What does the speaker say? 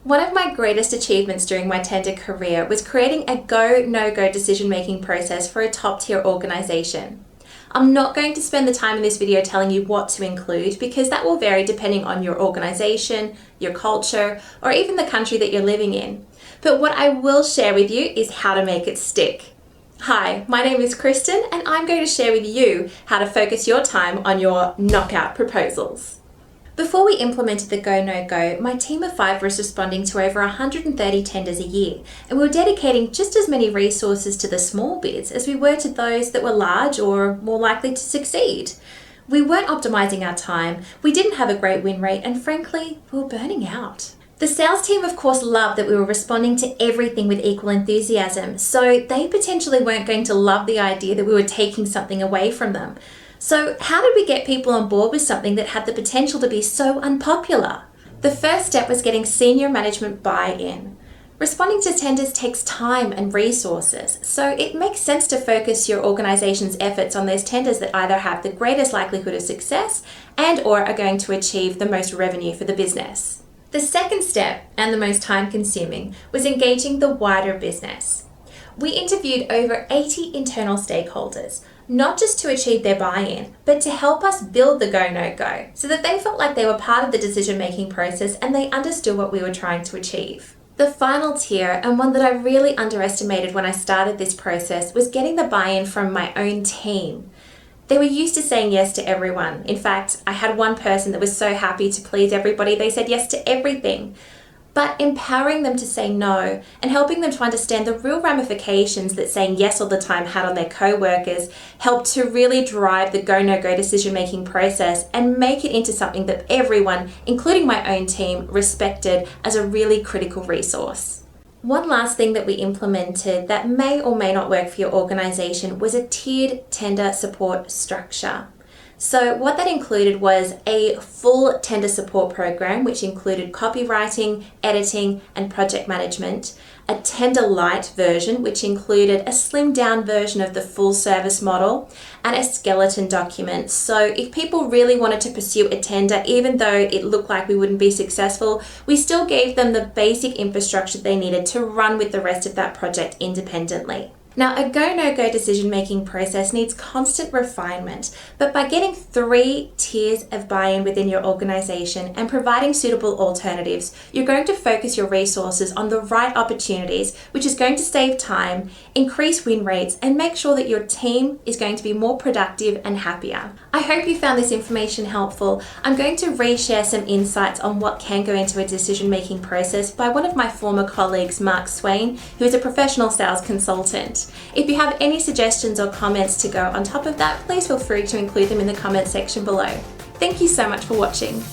One of my greatest achievements during my tender career was creating a go, no-go decision-making process for a top-tier organization. I'm not going to spend the time in this video telling you what to include because that will vary depending on your organization, your culture, or even the country that you're living in. But what I will share with you is how to make it stick. Hi, my name is Kristen and I'm going to share with you how to focus your time on your knockout proposals. Before we implemented the Go No Go, my team of 5 was responding to over 130 tenders a year, and we were dedicating just as many resources to the small bids as we were to those that were large or more likely to succeed. We weren't optimizing our time, we didn't have a great win rate, and frankly, we were burning out. The sales team of course loved that we were responding to everything with equal enthusiasm, so they potentially weren't going to love the idea that we were taking something away from them. So how did we get people on board with something that had the potential to be so unpopular? The first step was getting senior management buy-in. Responding to tenders takes time and resources, so it makes sense to focus your organization's efforts on those tenders that either have the greatest likelihood of success and/or are going to achieve the most revenue for the business. The second step, and the most time-consuming, was engaging the wider business. We interviewed over 80 internal stakeholders, not just to achieve their buy-in, but to help us build the Go No Go, so that they felt like they were part of the decision-making process and they understood what we were trying to achieve. The final tier, and one that I really underestimated when I started this process, was getting the buy-in from my own team. They were used to saying yes to everyone. In fact, I had one person that was so happy to please everybody, they said yes to everything. But empowering them to say no and helping them to understand the real ramifications that saying yes all the time had on their co-workers helped to really drive the Go No Go decision-making process and make it into something that everyone, including my own team, respected as a really critical resource. One last thing that we implemented that may or may not work for your organization was a tiered tender support structure. So what that included was a full tender support program, which included copywriting, editing, and project management, a tender light version, which included a slimmed down version of the full service model, and a skeleton document. So if people really wanted to pursue a tender, even though it looked like we wouldn't be successful, we still gave them the basic infrastructure they needed to run with the rest of that project independently. Now, a Go No Go decision-making process needs constant refinement, but by getting 3 tiers of buy-in within your organization and providing suitable alternatives, you're going to focus your resources on the right opportunities, which is going to save time, increase win rates, and make sure that your team is going to be more productive and happier. I hope you found this information helpful. I'm going to reshare some insights on what can go into a decision-making process by one of my former colleagues, Mark Swain, who is a professional sales consultant. If you have any suggestions or comments to go on top of that, please feel free to include them in the comment section below. Thank you so much for watching.